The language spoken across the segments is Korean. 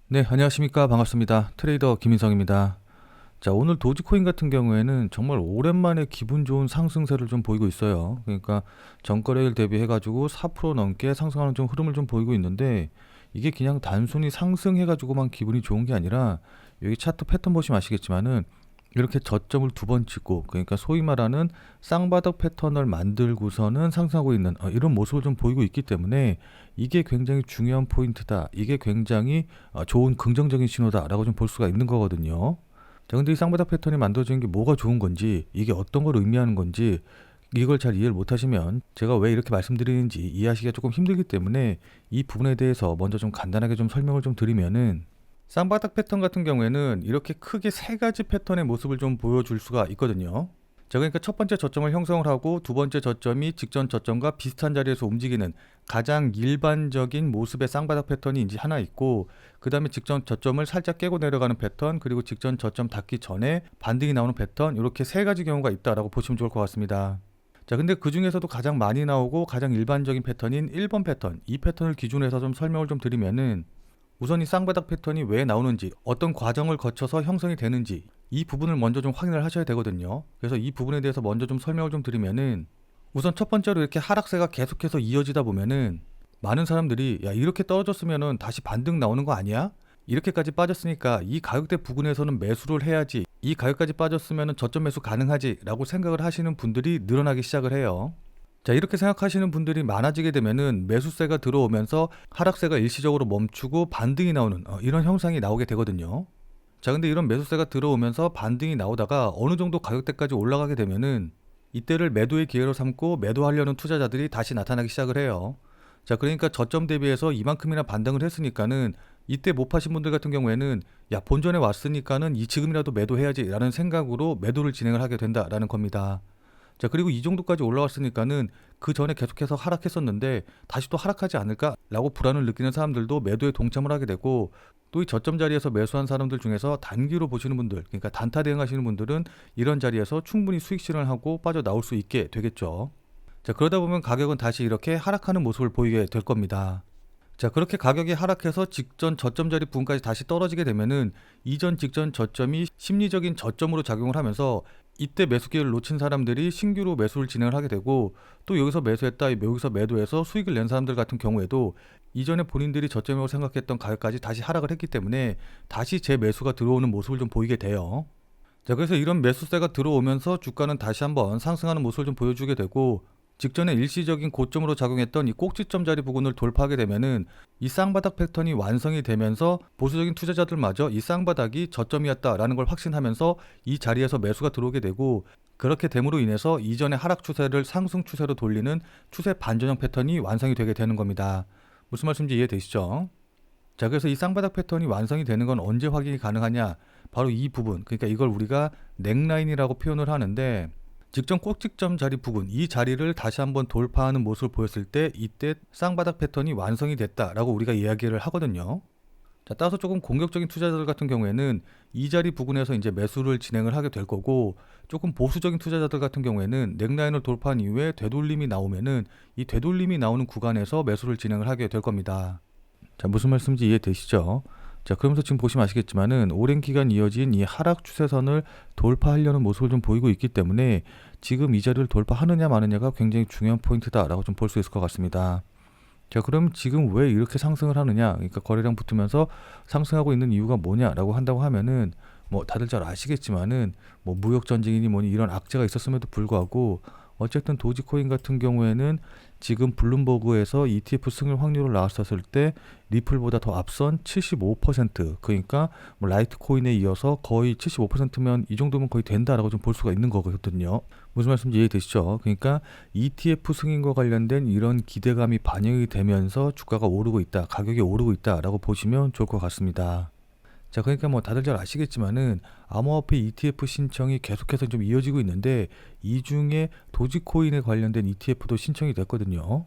네, 안녕하십니까. 반갑습니다. 트레이더 김인성입니다. 자, 오늘 도지코인 같은 경우에는 정말 오랜만에 기분 좋은 상승세를 좀 보이고 있어요. 그러니까 전거래일 대비해가지고 4% 넘게 상승하는 좀 흐름을 좀 보이고 있는데 이게 그냥 단순히 상승해가지고만 기분이 좋은 게 아니라 여기 차트 패턴 보시면 아시겠지만은 이렇게 저점을 두 번 찍고 그러니까 소위 말하는 쌍바닥 패턴을 만들고서는 상승하고 있는 이런 모습을 좀 보이고 있기 때문에 이게 굉장히 중요한 포인트다. 이게 굉장히 좋은 긍정적인 신호다라고 좀 볼 수가 있는 거거든요. 자, 근데 이 쌍바닥 패턴이 만들어지는 게 뭐가 좋은 건지, 이게 어떤 걸 의미하는 건지, 이걸 잘 이해를 못 하시면 제가 왜 이렇게 말씀드리는지 이해하시기가 조금 힘들기 때문에 이 부분에 대해서 먼저 좀 간단하게 좀 설명을 좀 드리면은 쌍바닥 패턴 같은 경우에는 이렇게 크게 세 가지 패턴의 모습을 좀 보여줄 수가 있거든요. 자, 그러니까 첫 번째 저점을 형성을 하고 두 번째 저점이 직전 저점과 비슷한 자리에서 움직이는 가장 일반적인 모습의 쌍바닥 패턴이 이제 하나 있고, 그 다음에 직전 저점을 살짝 깨고 내려가는 패턴, 그리고 직전 저점 닿기 전에 반등이 나오는 패턴, 이렇게 세 가지 경우가 있다라고 보시면 좋을 것 같습니다. 자, 근데 그 중에서도 가장 많이 나오고 가장 일반적인 패턴인 1번 패턴, 이 패턴을 기준으로 해서 좀 설명을 좀 드리면은, 우선 이 쌍바닥 패턴이 왜 나오는지, 어떤 과정을 거쳐서 형성이 되는지, 이 부분을 먼저 좀 확인을 하셔야 되거든요. 그래서 이 부분에 대해서 먼저 좀 설명을 좀 드리면은, 우선 첫 번째로 이렇게 하락세가 계속해서 이어지다 보면은 많은 사람들이 야, 이렇게 떨어졌으면은 다시 반등 나오는 거 아니야? 이렇게까지 빠졌으니까 이 가격대 부근에서는 매수를 해야지, 이 가격까지 빠졌으면은 저점 매수 가능하지 라고 생각을 하시는 분들이 늘어나기 시작을 해요. 자, 이렇게 생각하시는 분들이 많아지게 되면은 매수세가 들어오면서 하락세가 일시적으로 멈추고 반등이 나오는 이런 형상이 나오게 되거든요. 자, 근데 이런 매수세가 들어오면서 반등이 나오다가 어느 정도 가격대까지 올라가게 되면은 이때를 매도의 기회로 삼고 매도하려는 투자자들이 다시 나타나기 시작을 해요. 자, 그러니까 저점 대비해서 이만큼이나 반등을 했으니까는 이때 못 파신 분들 같은 경우에는 야, 본전에 왔으니까는 이 지금이라도 매도해야지 라는 생각으로 매도를 진행을 하게 된다라는 겁니다. 자, 그리고 이 정도까지 올라왔으니까는 그 전에 계속해서 하락했었는데 다시 또 하락하지 않을까라고 불안을 느끼는 사람들도 매도에 동참을 하게 되고, 또 이 저점 자리에서 매수한 사람들 중에서 단기로 보시는 분들, 그러니까 단타 대응하시는 분들은 이런 자리에서 충분히 수익 실현을 하고 빠져나올 수 있게 되겠죠. 자, 그러다 보면 가격은 다시 이렇게 하락하는 모습을 보이게 될 겁니다. 자, 그렇게 가격이 하락해서 직전 저점 자리 부분까지 다시 떨어지게 되면은 이전 직전 저점이 심리적인 저점으로 작용을 하면서 이때 매수 기회를 놓친 사람들이 신규로 매수를 진행을 하게 되고, 또 여기서 매수했다 여기서 매도해서 수익을 낸 사람들 같은 경우에도 이전에 본인들이 저점이라고 생각했던 가격까지 다시 하락을 했기 때문에 다시 재매수가 들어오는 모습을 좀 보이게 돼요. 자, 그래서 이런 매수세가 들어오면서 주가는 다시 한번 상승하는 모습을 좀 보여주게 되고, 직전에 일시적인 고점으로 작용했던 이 꼭지점 자리 부근을 돌파하게 되면은 이 쌍바닥 패턴이 완성이 되면서 보수적인 투자자들마저 이 쌍바닥이 저점이었다라는 걸 확신하면서 이 자리에서 매수가 들어오게 되고, 그렇게 됨으로 인해서 이전의 하락 추세를 상승 추세로 돌리는 추세 반전형 패턴이 완성이 되게 되는 겁니다. 무슨 말씀인지 이해되시죠? 자, 그래서 이 쌍바닥 패턴이 완성이 되는 건 언제 확인이 가능하냐? 바로 이 부분, 그러니까 이걸 우리가 넥라인이라고 표현을 하는데, 직전 꼭지점 자리 부근, 이 자리를 다시 한번 돌파하는 모습을 보였을 때 이때 쌍바닥 패턴이 완성이 됐다라고 우리가 이야기를 하거든요. 자, 따라서 조금 공격적인 투자자들 같은 경우에는 이 자리 부근에서 이제 매수를 진행을 하게 될 거고, 조금 보수적인 투자자들 같은 경우에는 넥라인을 돌파한 이후에 되돌림이 나오면은 이 되돌림이 나오는 구간에서 매수를 진행을 하게 될 겁니다. 자, 무슨 말씀인지 이해되시죠? 자, 그러면서 지금 보시면 아시겠지만은 오랜 기간 이어진 이 하락 추세선을 돌파하려는 모습을 좀 보이고 있기 때문에 지금 이 자리를 돌파하느냐 마느냐가 굉장히 중요한 포인트다라고 좀 볼 수 있을 것 같습니다. 자, 그럼 지금 왜 이렇게 상승을 하느냐? 그러니까 거래량 붙으면서 상승하고 있는 이유가 뭐냐라고 한다고 하면은 뭐 다들 잘 아시겠지만은 뭐 무역 전쟁이니 뭐니 이런 악재가 있었음에도 불구하고 어쨌든 도지코인 같은 경우에는 지금 블룸버그에서 ETF 승인 확률을 나왔었을 때 리플보다 더 앞선 75%, 그러니까 뭐 라이트코인에 이어서 거의 75%면 이 정도면 거의 된다라고 좀 볼 수가 있는 거거든요. 무슨 말씀인지 이해되시죠? 그러니까 ETF 승인과 관련된 이런 기대감이 반영이 되면서 주가가 오르고 있다, 가격이 오르고 있다라고 보시면 좋을 것 같습니다. 자, 그러니까 뭐 다들 잘 아시겠지만은 암호화폐 ETF 신청이 계속해서 좀 이어지고 있는데 이 중에 도지코인에 관련된 ETF도 신청이 됐거든요.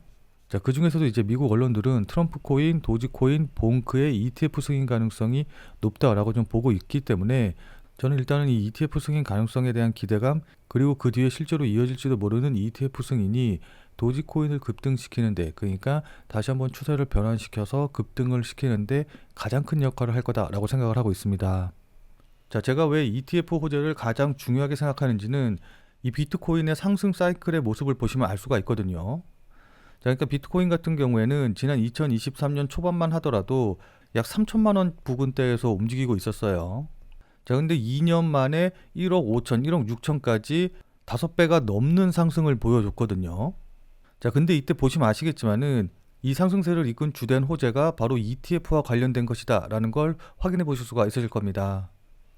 자, 그 중에서도 이제 미국 언론들은 트럼프 코인, 도지코인, 봉크의 ETF 승인 가능성이 높다라고 좀 보고 있기 때문에 저는 일단은 이 ETF 승인 가능성에 대한 기대감, 그리고 그 뒤에 실제로 이어질지도 모르는 ETF 승인이 도지코인을 급등시키는데, 그러니까 다시 한번 추세를 변환시켜서 급등을 시키는데 가장 큰 역할을 할 거다라고 생각을 하고 있습니다. 자, 제가 왜 ETF 호재를 가장 중요하게 생각하는지는 이 비트코인의 상승 사이클의 모습을 보시면 알 수가 있거든요. 자, 그러니까 비트코인 같은 경우에는 지난 2023년 초반만 하더라도 약 3천만 원 부근대에서 움직이고 있었어요. 자, 근데 2년 만에 1억 5천, 1억 6천까지 5배가 넘는 상승을 보여줬거든요. 자, 근데 이때 보시면 아시겠지만은 이 상승세를 이끈 주된 호재가 바로 ETF와 관련된 것이다 라는 걸 확인해 보실 수가 있으실 겁니다.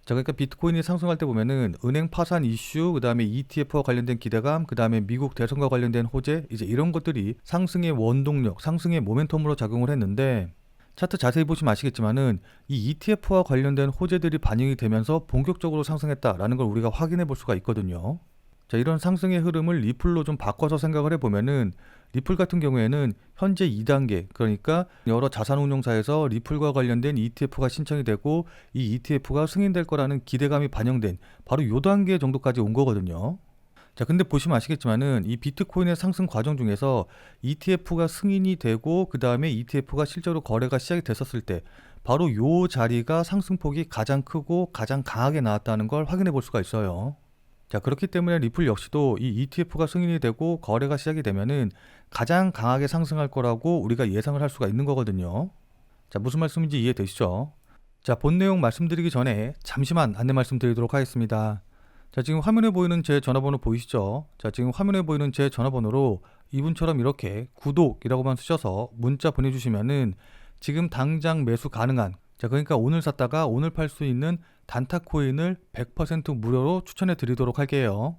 자, 그러니까 비트코인이 상승할 때 보면은 은행 파산 이슈, 그 다음에 ETF와 관련된 기대감, 그 다음에 미국 대선과 관련된 호재, 이제 이런 것들이 상승의 원동력, 상승의 모멘텀으로 작용을 했는데, 차트 자세히 보시면 아시겠지만은 이 ETF와 관련된 호재들이 반영이 되면서 본격적으로 상승했다라는 걸 우리가 확인해 볼 수가 있거든요. 자, 이런 상승의 흐름을 리플로 좀 바꿔서 생각을 해보면은 리플 같은 경우에는 현재 2단계, 그러니까 여러 자산운용사에서 리플과 관련된 ETF가 신청이 되고 이 ETF가 승인될 거라는 기대감이 반영된 바로 요 단계 정도까지 온 거거든요. 자, 근데 보시면 아시겠지만은 이 비트코인의 상승 과정 중에서 ETF가 승인이 되고 그 다음에 ETF가 실제로 거래가 시작이 됐었을 때 바로 요 자리가 상승폭이 가장 크고 가장 강하게 나왔다는 걸 확인해 볼 수가 있어요. 자, 그렇기 때문에 리플 역시도 이 ETF가 승인이 되고 거래가 시작이 되면은 가장 강하게 상승할 거라고 우리가 예상을 할 수가 있는 거거든요. 자, 무슨 말씀인지 이해되시죠? 자, 본 내용 말씀드리기 전에 잠시만 안내 말씀드리도록 하겠습니다. 자, 지금 화면에 보이는 제 전화번호 보이시죠? 자, 지금 화면에 보이는 제 전화번호로 이분처럼 이렇게 구독이라고만 쓰셔서 문자 보내주시면은 지금 당장 매수 가능한, 자, 그러니까 오늘 샀다가 오늘 팔 수 있는 단타코인을 100% 무료로 추천해 드리도록 할게요.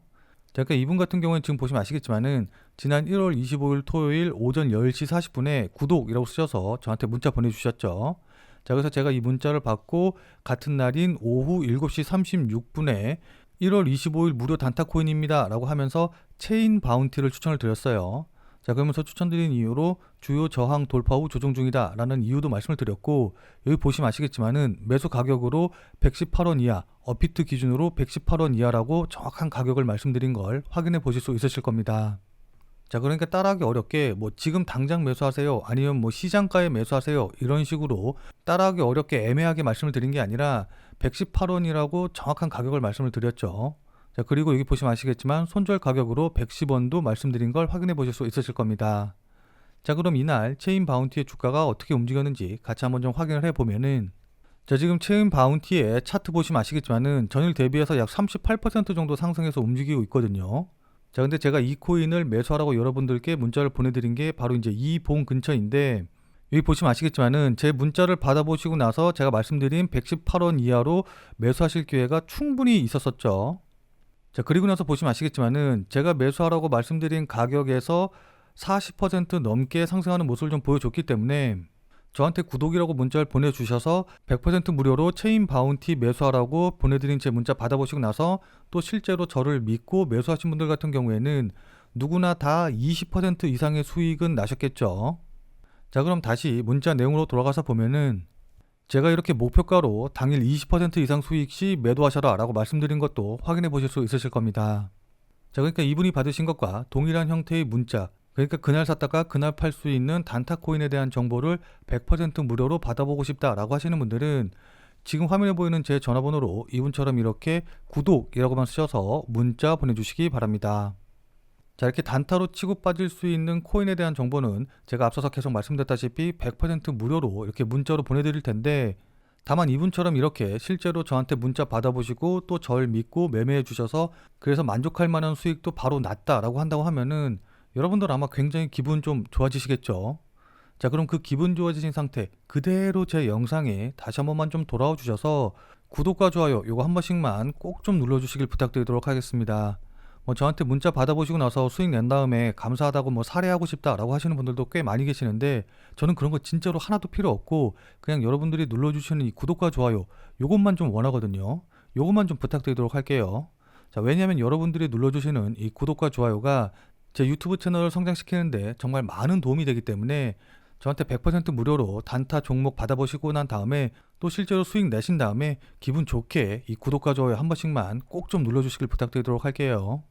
자, 그러니까 이분 같은 경우는 지금 보시면 아시겠지만은 지난 1월 25일 토요일 오전 10시 40분에 구독이라고 쓰셔서 저한테 문자 보내주셨죠. 자, 그래서 제가 이 문자를 받고 같은 날인 오후 7시 36분에 1월 25일 무료 단타코인입니다 라고 하면서 체인 바운티를 추천을 드렸어요. 자, 그러면서 추천드린 이유로 주요 저항 돌파 후 조정 중이다 라는 이유도 말씀을 드렸고, 여기 보시면 아시겠지만은 매수 가격으로 118원 이하, 업비트 기준으로 118원 이하라고 정확한 가격을 말씀드린 걸 확인해 보실 수 있으실 겁니다. 자, 그러니까 따라하기 어렵게 뭐 지금 당장 매수하세요, 아니면 뭐 시장가에 매수하세요, 이런 식으로 따라하기 어렵게 애매하게 말씀을 드린 게 아니라 118원이라고 정확한 가격을 말씀을 드렸죠. 자, 그리고 여기 보시면 아시겠지만 손절 가격으로 110원도 말씀드린 걸 확인해 보실 수 있으실 겁니다. 자, 그럼 이날 체인 바운티의 주가가 어떻게 움직였는지 같이 한번 좀 확인을 해보면은, 자, 지금 체인 바운티의 차트 보시면 아시겠지만은 전일 대비해서 약 38% 정도 상승해서 움직이고 있거든요. 자, 근데 제가 이 코인을 매수하라고 여러분들께 문자를 보내드린 게 바로 이제 이 봉 근처인데, 여기 보시면 아시겠지만은 제 문자를 받아보시고 나서 제가 말씀드린 118원 이하로 매수하실 기회가 충분히 있었었죠. 자, 그리고 나서 보시면 아시겠지만은 제가 매수하라고 말씀드린 가격에서 40% 넘게 상승하는 모습을 좀 보여줬기 때문에 저한테 구독이라고 문자를 보내주셔서 100% 무료로 체인 바운티 매수하라고 보내드린 제 문자 받아보시고 나서 또 실제로 저를 믿고 매수하신 분들 같은 경우에는 누구나 다 20% 이상의 수익은 나셨겠죠. 자, 그럼 다시 문자 내용으로 돌아가서 보면은 제가 이렇게 목표가로 당일 20% 이상 수익 시 매도하셔라 라고 말씀드린 것도 확인해 보실 수 있으실 겁니다. 자, 그러니까 이분이 받으신 것과 동일한 형태의 문자, 그러니까 그날 샀다가 그날 팔 수 있는 단타코인에 대한 정보를 100% 무료로 받아보고 싶다라고 하시는 분들은 지금 화면에 보이는 제 전화번호로 이분처럼 이렇게 구독이라고만 쓰셔서 문자 보내주시기 바랍니다. 자, 이렇게 단타로 치고 빠질 수 있는 코인에 대한 정보는 제가 앞서서 계속 말씀드렸다시피 100% 무료로 이렇게 문자로 보내드릴 텐데, 다만 이분처럼 이렇게 실제로 저한테 문자 받아보시고 또 절 믿고 매매해 주셔서 그래서 만족할 만한 수익도 바로 났다라고 한다고 하면은 여러분들 아마 굉장히 기분 좀 좋아지시겠죠. 자, 그럼 그 기분 좋아지신 상태 그대로 제 영상에 다시 한 번만 좀 돌아와 주셔서 구독과 좋아요 요거 한 번씩만 꼭 좀 눌러주시길 부탁드리도록 하겠습니다. 뭐 저한테 문자 받아보시고 나서 수익 낸 다음에 감사하다고 뭐 사례하고 싶다라고 하시는 분들도 꽤 많이 계시는데, 저는 그런 거 진짜로 하나도 필요 없고 그냥 여러분들이 눌러주시는 이 구독과 좋아요 요것만 좀 원하거든요. 요것만 좀 부탁드리도록 할게요. 자, 왜냐하면 여러분들이 눌러주시는 이 구독과 좋아요가 제 유튜브 채널을 성장시키는데 정말 많은 도움이 되기 때문에 저한테 100% 무료로 단타 종목 받아보시고 난 다음에 또 실제로 수익 내신 다음에 기분 좋게 이 구독과 좋아요 한 번씩만 꼭 좀 눌러주시길 부탁드리도록 할게요.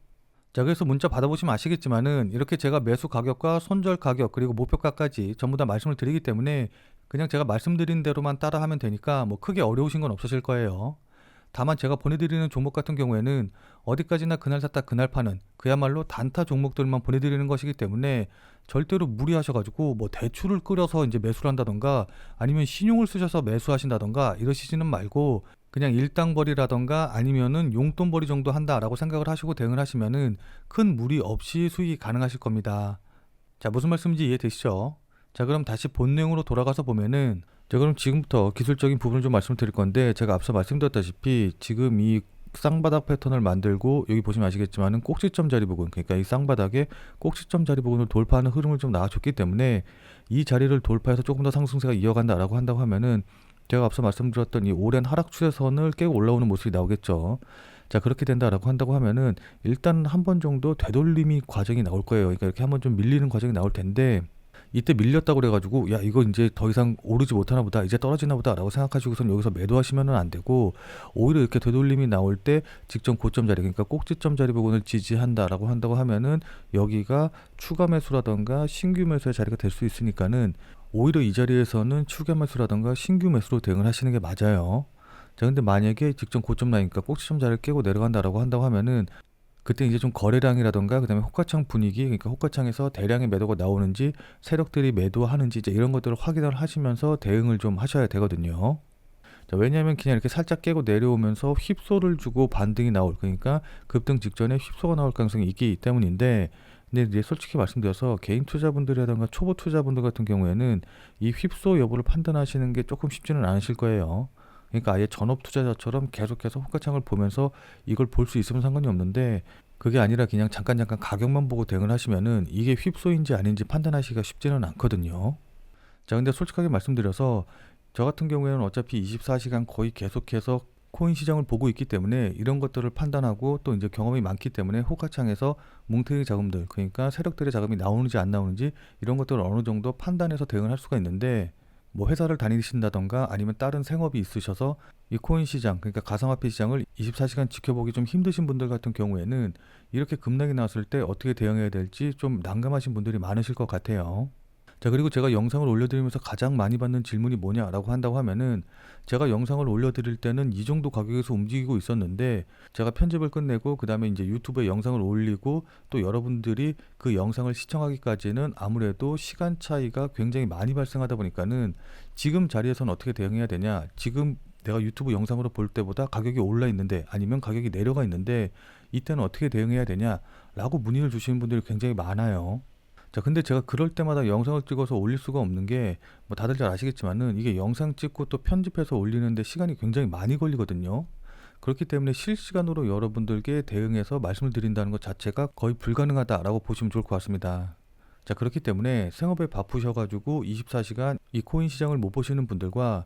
자, 그래서 문자 받아보시면 아시겠지만은 이렇게 제가 매수 가격과 손절 가격 그리고 목표가까지 전부 다 말씀을 드리기 때문에 그냥 제가 말씀드린 대로만 따라하면 되니까 뭐 크게 어려우신 건 없으실 거예요. 다만 제가 보내드리는 종목 같은 경우에는 어디까지나 그날 샀다 그날 파는 그야말로 단타 종목들만 보내드리는 것이기 때문에 절대로 무리하셔가지고 뭐 대출을 끌어서 이제 매수를 한다던가 아니면 신용을 쓰셔서 매수하신다던가 이러시지는 말고 그냥 일당벌이라던가 아니면은 용돈벌이 정도 한다라고 생각을 하시고 대응을 하시면은 큰 무리 없이 수익이 가능하실 겁니다. 자, 무슨 말씀인지 이해되시죠? 자, 그럼 다시 본 내용으로 돌아가서 보면은 자, 그럼 지금부터 기술적인 부분을 좀 말씀드릴 건데 제가 앞서 말씀드렸다시피 지금 이 쌍바닥 패턴을 만들고 여기 보시면 아시겠지만은 꼭지점 자리 부분, 그러니까 이 쌍바닥의 꼭지점 자리 부분을 돌파하는 흐름을 좀 나와줬기 때문에 이 자리를 돌파해서 조금 더 상승세가 이어간다라고 한다고 하면은 제가 앞서 말씀드렸던 이 오랜 하락 추세선을 깨고 올라오는 모습이 나오겠죠. 자, 그렇게 된다라고 한다고 하면은 일단 한 번 정도 되돌림이 과정이 나올 거예요. 그러니까 이렇게 한번 좀 밀리는 과정이 나올 텐데 이때 밀렸다고 그래가지고 야 이거 이제 더 이상 오르지 못하나 보다 이제 떨어지나 보다라고 생각하시고선 여기서 매도하시면은 안 되고 오히려 이렇게 되돌림이 나올 때 직전 고점 자리 그러니까 꼭지점 자리 부분을 지지한다라고 한다고 하면은 여기가 추가 매수라던가 신규 매수의 자리가 될 수 있으니까는 오히려 이 자리에서는 추가 매수라던가 신규 매수로 대응을 하시는 게 맞아요. 자, 근데 만약에 직전 고점 라인과 꼭지점 자리를 깨고 내려간다라고 한다고 하면은 그때 이제 좀 거래량이라던가 그다음에 호가창 분위기 그러니까 호가창에서 대량의 매도가 나오는지 세력들이 매도하는지 이제 이런 것들을 확인을 하시면서 대응을 좀 하셔야 되거든요. 자, 왜냐하면 그냥 이렇게 살짝 깨고 내려오면서 휩소를 주고 반등이 나올 그러니까 급등 직전에 휩소가 나올 가능성이 있기 때문인데 근데 이제 솔직히 말씀드려서 개인 투자분들이라던가 초보 투자분들 같은 경우에는 이 휩소 여부를 판단하시는 게 조금 쉽지는 않으실 거예요. 그러니까 아예 전업 투자자처럼 계속해서 호가창을 보면서 이걸 볼 수 있으면 상관이 없는데 그게 아니라 그냥 잠깐 가격만 보고 대응을 하시면은 이게 휩소인지 아닌지 판단하시기가 쉽지는 않거든요. 자, 근데 솔직하게 말씀드려서 저 같은 경우에는 어차피 24시간 거의 계속해서 코인 시장을 보고 있기 때문에 이런 것들을 판단하고 또 이제 경험이 많기 때문에 호가창에서 뭉탱이 자금들 그러니까 세력들의 자금이 나오는지 안 나오는지 이런 것들을 어느 정도 판단해서 대응을 할 수가 있는데 뭐 회사를 다니신다던가 아니면 다른 생업이 있으셔서 이 코인 시장 그러니까 가상화폐 시장을 24시간 지켜보기 좀 힘드신 분들 같은 경우에는 이렇게 급락이 나왔을 때 어떻게 대응해야 될지 좀 난감하신 분들이 많으실 것 같아요. 자, 그리고 제가 영상을 올려드리면서 가장 많이 받는 질문이 뭐냐라고 한다고 하면은 제가 영상을 올려드릴 때는 이 정도 가격에서 움직이고 있었는데 제가 편집을 끝내고 그 다음에 이제 유튜브에 영상을 올리고 또 여러분들이 그 영상을 시청하기까지는 아무래도 시간 차이가 굉장히 많이 발생하다 보니까는 지금 자리에서는 어떻게 대응해야 되냐 지금 내가 유튜브 영상으로 볼 때보다 가격이 올라 있는데 아니면 가격이 내려가 있는데 이때는 어떻게 대응해야 되냐라고 문의를 주시는 분들이 굉장히 많아요. 자, 근데 제가 그럴 때마다 영상을 찍어서 올릴 수가 없는 게 뭐 다들 잘 아시겠지만은 이게 영상 찍고 또 편집해서 올리는데 시간이 굉장히 많이 걸리거든요. 그렇기 때문에 실시간으로 여러분들께 대응해서 말씀을 드린다는 것 자체가 거의 불가능하다라고 보시면 좋을 것 같습니다. 자, 그렇기 때문에 생업에 바쁘셔가지고 24시간 이 코인 시장을 못 보시는 분들과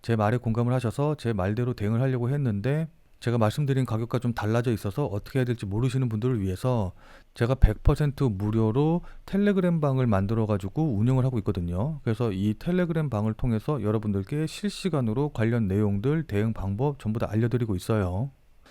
제 말에 공감을 하셔서 제 말대로 대응을 하려고 했는데 제가 말씀드린 가격과 좀 달라져 있어서 어떻게 해야 될지 모르시는 분들을 위해서 제가 100% 무료로 텔레그램 방을 만들어 가지고 운영을 하고 있거든요. 그래서 이 텔레그램 방을 통해서 여러분들께 실시간으로 관련 내용들, 대응 방법 전부 다 알려드리고 있어요.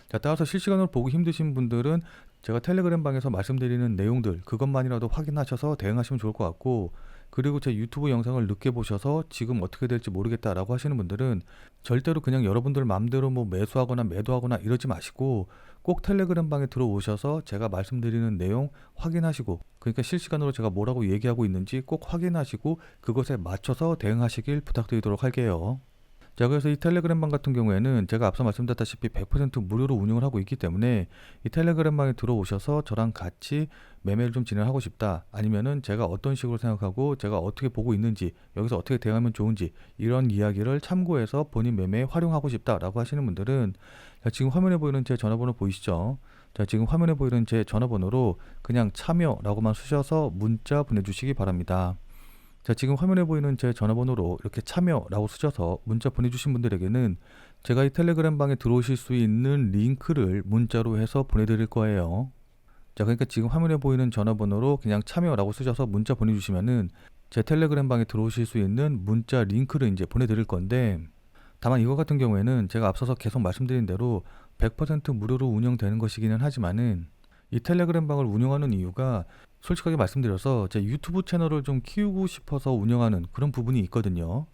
자, 따라서 실시간으로 보기 힘드신 분들은 제가 텔레그램 방에서 말씀드리는 내용들 그것만이라도 확인하셔서 대응하시면 좋을 것 같고 그리고 제 유튜브 영상을 늦게 보셔서 지금 어떻게 될지 모르겠다라고 하시는 분들은 절대로 그냥 여러분들 마음대로 뭐 매수하거나 매도하거나 이러지 마시고 꼭 텔레그램 방에 들어오셔서 제가 말씀드리는 내용 확인하시고 그러니까 실시간으로 제가 뭐라고 얘기하고 있는지 꼭 확인하시고 그것에 맞춰서 대응하시길 부탁드리도록 할게요. 자, 그래서 이 텔레그램방 같은 경우에는 제가 앞서 말씀드렸다시피 100% 무료로 운영을 하고 있기 때문에 이 텔레그램방에 들어오셔서 저랑 같이 매매를 좀 진행하고 싶다 아니면은 제가 어떤 식으로 생각하고 제가 어떻게 보고 있는지 여기서 어떻게 대응하면 좋은지 이런 이야기를 참고해서 본인 매매에 활용하고 싶다라고 하시는 분들은 자, 지금 화면에 보이는 제 전화번호 보이시죠? 자, 지금 화면에 보이는 제 전화번호로 그냥 참여라고만 쓰셔서 문자 보내주시기 바랍니다. 자, 지금 화면에 보이는 제 전화번호로 이렇게 참여라고 쓰셔서 문자 보내주신 분들에게는 제가 이 텔레그램 방에 들어오실 수 있는 링크를 문자로 해서 보내드릴 거예요. 자, 그러니까 지금 화면에 보이는 전화번호로 그냥 참여라고 쓰셔서 문자 보내주시면은 제 텔레그램 방에 들어오실 수 있는 문자 링크를 이제 보내드릴 건데 다만 이거 같은 경우에는 제가 앞서서 계속 말씀드린 대로 100% 무료로 운영되는 것이기는 하지만은 이 텔레그램 방을 운영하는 이유가 솔직하게 말씀드려서 제 유튜브 채널을 좀 키우고 싶어서 운영하는 그런 부분이 있거든요.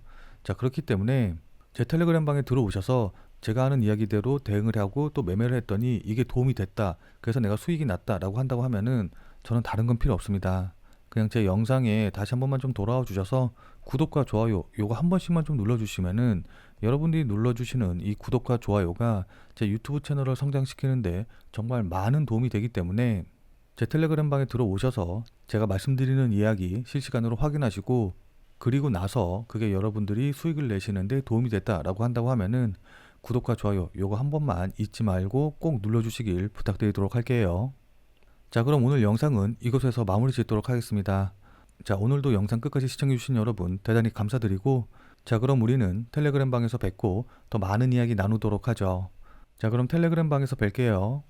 자, 그렇기 때문에 제 텔레그램 방에 들어오셔서 제가 하는 이야기대로 대응을 하고 또 매매를 했더니 이게 도움이 됐다. 그래서 내가 수익이 났다라고 한다고 하면은 저는 다른 건 필요 없습니다. 그냥 제 영상에 다시 한 번만 좀 돌아와 주셔서 구독과 좋아요 요거 한 번씩만 좀 눌러주시면은 여러분들이 눌러주시는 이 구독과 좋아요가 제 유튜브 채널을 성장시키는데 정말 많은 도움이 되기 때문에 제 텔레그램 방에 들어오셔서 제가 말씀드리는 이야기 실시간으로 확인하시고 그리고 나서 그게 여러분들이 수익을 내시는데 도움이 됐다라고 한다고 하면은 구독과 좋아요 요거 한 번만 잊지 말고 꼭 눌러주시길 부탁드리도록 할게요. 자, 그럼 오늘 영상은 이곳에서 마무리 짓도록 하겠습니다. 자, 오늘도 영상 끝까지 시청해주신 여러분 대단히 감사드리고, 자, 그럼 우리는 텔레그램 방에서 뵙고 더 많은 이야기 나누도록 하죠. 자, 그럼 텔레그램 방에서 뵐게요.